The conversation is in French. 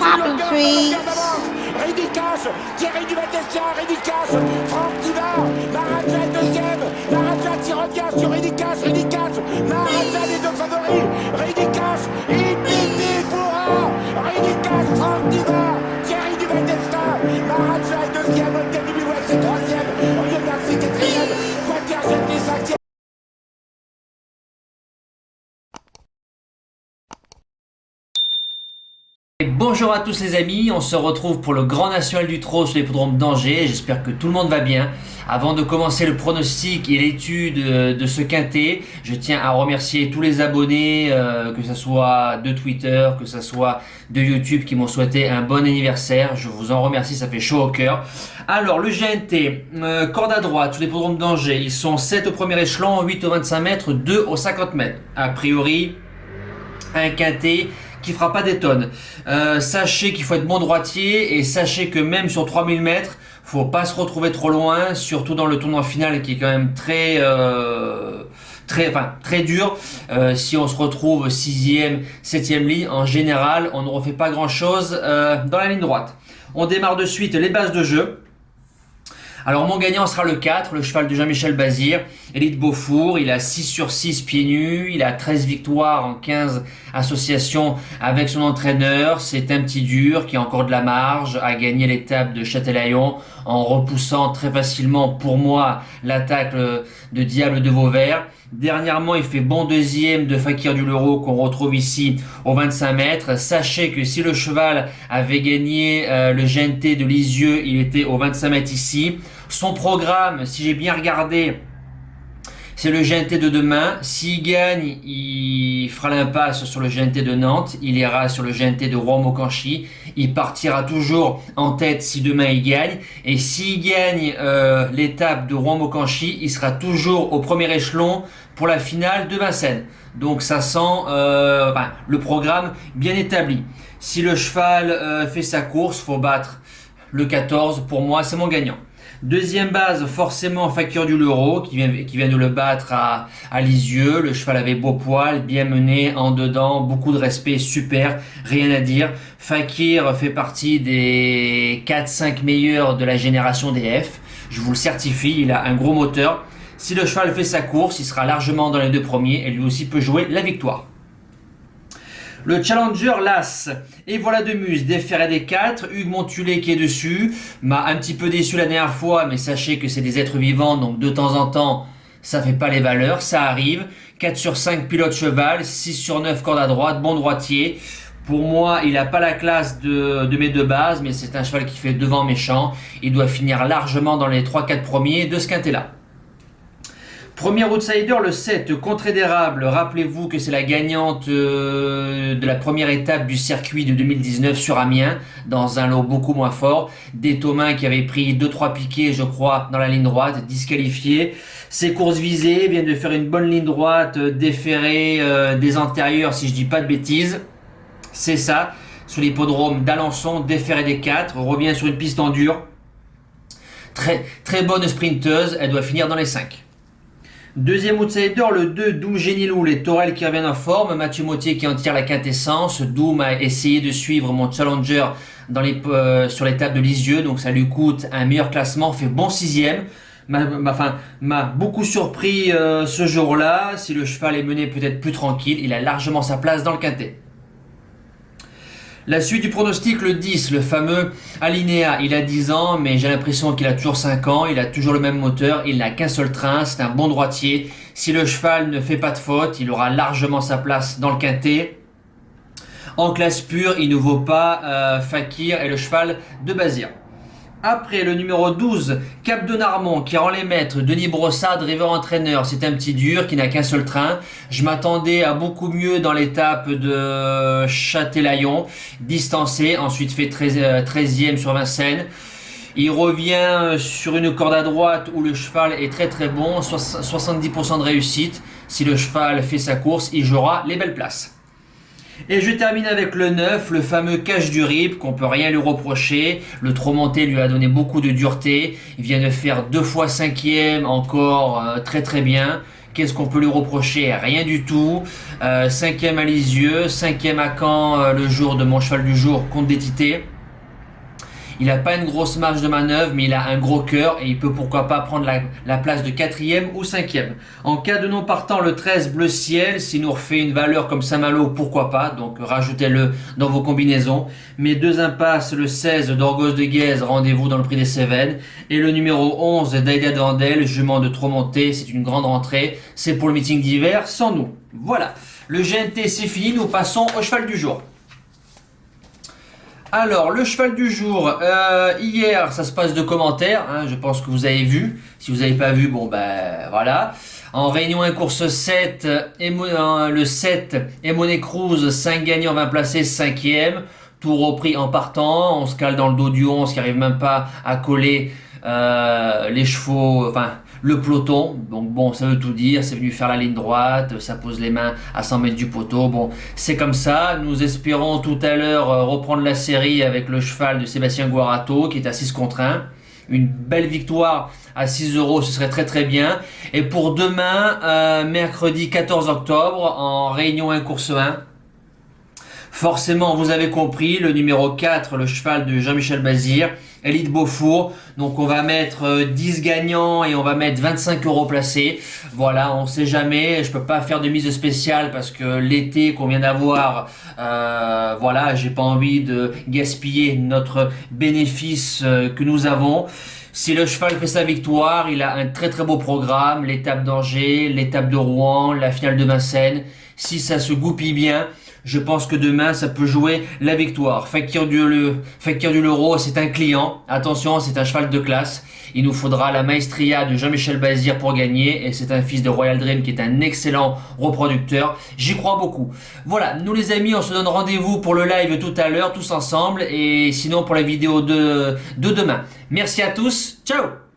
Popping trees. Ridicache, Thierry Duval-Destia, Ridicache, Franck Diva, Maharaja deuxième, Maharaja qui revient sur Ridicache, Maharaja les deux favoris, Ridicache, Ipiti Foura, Ridicache, Franck Diva, Thierry Duval-Destia, Maharaja est deuxième, Olga Bilouet c'est troisième, Olivier Garcia quatrième, Quater Jetty cinquième. Bonjour à tous les amis, on se retrouve pour le Grand National du Trot sur l'hippodrome d'Angers. J'espère que tout le monde va bien. Avant de commencer le pronostic et l'étude de ce quintet, je tiens à remercier tous les abonnés, que ce soit de Twitter, que ce soit de YouTube, qui m'ont souhaité un bon anniversaire. Je vous en remercie, ça fait chaud au cœur. Alors le GNT, corde à droite sur l'hippodrome d'Angers, ils sont 7 au premier échelon, 8 au 25 mètres, 2 au 50 mètres. A priori, un quintet qui fera pas des tonnes. Sachez qu'il faut être bon droitier et sachez que même sur 3000 mètres, faut pas se retrouver trop loin, surtout dans le tournoi final qui est quand même très dur. Si on se retrouve 6e, 7e ligne, en général, on ne refait pas grand chose dans la ligne droite. On démarre de suite les bases de jeu. Alors mon gagnant sera le 4, le cheval de Jean-Michel Bazir, Élite Beaufour. Il a 6 sur 6 pieds nus, il a 13 victoires en 15 associations avec son entraîneur. C'est un petit dur qui a encore de la marge, a gagné l'étape de Châtelaillon en repoussant très facilement pour moi l'attaque de Diable de Vauvert. Dernièrement, il fait bon deuxième de Fakir du Leroux qu'on retrouve ici au 25 mètres. Sachez que si le cheval avait gagné le GNT de Lisieux, il était au 25 mètres ici. Son programme, si j'ai bien regardé, c'est le GNT de demain. S'il gagne, il fera l'impasse sur le GNT de Nantes. Il ira sur le GNT de Rouen-Mocanchi. Il partira toujours en tête si demain il gagne. Et s'il gagne l'étape de Rouen-Mocanchi, il sera toujours au premier échelon pour la finale de Vincennes. Donc ça sent le programme bien établi. Si le cheval fait sa course, faut battre le 14. Pour moi, c'est mon gagnant. Deuxième base, forcément Fakir du Leroux qui vient de le battre à Lisieux. Le cheval avait beau poil, bien mené, en dedans, beaucoup de respect, super, rien à dire. Fakir fait partie des 4-5 meilleurs de la génération DF. Je vous le certifie, il a un gros moteur. Si le cheval fait sa course, il sera largement dans les deux premiers et lui aussi peut jouer la victoire. Le Challenger l'As, et voilà de Muse, déféré des 4, Hugues Montulé qui est dessus, m'a un petit peu déçu la dernière fois, mais sachez que c'est des êtres vivants, donc de temps en temps, ça fait pas les valeurs, ça arrive. 4 sur 5 pilote cheval, 6 sur 9 corde à droite, bon droitier. Pour moi, il n'a pas la classe de mes deux bases, mais c'est un cheval qui fait devant méchant. Il doit finir largement dans les 3-4 premiers de ce quintet-là. Premier outsider, le 7, Contrée d'érable. Rappelez-vous que c'est la gagnante de la première étape du circuit de 2019 sur Amiens, dans un lot beaucoup moins fort. Des Thomas qui avait pris 2-3 piquets, je crois, dans la ligne droite, disqualifié. Ses courses visées, vient de faire une bonne ligne droite, déférée des antérieurs, si je dis pas de bêtises. C'est ça, sur l'hippodrome d'Alençon, déféré des 4, revient sur une piste en dur. Très, très bonne sprinteuse, elle doit finir dans les 5. Deuxième outsider, le 2, Doom Génilou, les Torel qui reviennent en forme, Mathieu Mottier qui en tire la quintessence. Doom a essayé de suivre mon challenger sur l'étape de Lisieux, donc ça lui coûte un meilleur classement, fait bon 6e. M'a beaucoup surpris ce jour-là. Si le cheval est mené peut-être plus tranquille, il a largement sa place dans le quintet. La suite du pronostic, le 10, le fameux Alinéa. Il a 10 ans, mais j'ai l'impression qu'il a toujours 5 ans. Il a toujours le même moteur. Il n'a qu'un seul train. C'est un bon droitier. Si le cheval ne fait pas de faute, il aura largement sa place dans le quintet. En classe pure, il ne vaut pas Fakir et le cheval de Bazir. Après, le numéro 12, Cap de Narmont, qui rend les maîtres, Denis Brossard, driver entraîneur. C'est un petit dur qui n'a qu'un seul train. Je m'attendais à beaucoup mieux dans l'étape de Châtelaillon, distancé, ensuite fait 13e sur Vincennes. Il revient sur une corde à droite où le cheval est très très bon, 70% de réussite. Si le cheval fait sa course, il jouera les belles places. Et je termine avec le 9, le fameux Cache du Rip, qu'on peut rien lui reprocher. Le trop monté lui a donné beaucoup de dureté. Il vient de faire 2 fois 5e, encore très très bien. Qu'est-ce qu'on peut lui reprocher? Rien du tout. 5e à Lisieux, 5e à Caen le jour de mon cheval du jour contre Détité. Il n'a pas une grosse marge de manœuvre, mais il a un gros cœur et il peut pourquoi pas prendre la place de 4e ou 5e. En cas de non partant, le 13 bleu ciel, s'il nous refait une valeur comme Saint-Malo, pourquoi pas, donc rajoutez-le dans vos combinaisons. Mes 2 impasses, le 16 d'Orgos de Guèze, rendez-vous dans le prix des Cévennes. Et le numéro 11 d'Aïda Dandel, jument de trop monté, c'est une grande rentrée, c'est pour le meeting d'hiver, sans nous. Voilà, le GNT c'est fini, nous passons au cheval du jour. Alors, le cheval du jour, hier, ça se passe de commentaires, hein, je pense que vous avez vu. Si vous n'avez pas vu, bon ben voilà. En réunion 1, course 7, le 7, Emoné Cruz, 5 gagnants, 20 placés, 5e. Tout repris en partant, on se cale dans le dos du 11 qui arrive même pas à coller les chevaux, enfin le peloton. Donc bon, ça veut tout dire, c'est venu faire la ligne droite, ça pose les mains à 100 mètres du poteau. Bon, c'est comme ça. Nous espérons tout à l'heure reprendre la série avec le cheval de Sébastien Guarato qui est à 6 contre 1. Une belle victoire à 6 €, ce serait très très bien. Et pour demain, mercredi 14 octobre, en réunion 1 course 1, forcément, vous avez compris, le numéro 4, le cheval de Jean-Michel Bazir, Élite Beaufour. Donc on va mettre 10 gagnants et on va mettre 25 € placés. Voilà, on sait jamais, je peux pas faire de mise spéciale parce que l'été qu'on vient d'avoir, voilà, j'ai pas envie de gaspiller notre bénéfice que nous avons. Si le cheval fait sa victoire, il a un très très beau programme, l'étape d'Angers, l'étape de Rouen, la finale de Vincennes. Si ça se goupille bien, je pense que demain ça peut jouer la victoire. Fakir du Leuro, c'est un client. Attention, c'est un cheval de classe. Il nous faudra la Maestria de Jean-Michel Bazir pour gagner. Et c'est un fils de Royal Dream qui est un excellent reproducteur. J'y crois beaucoup. Voilà, nous les amis, on se donne rendez-vous pour le live tout à l'heure, tous ensemble. Et sinon pour la vidéo de demain. Merci à tous, ciao!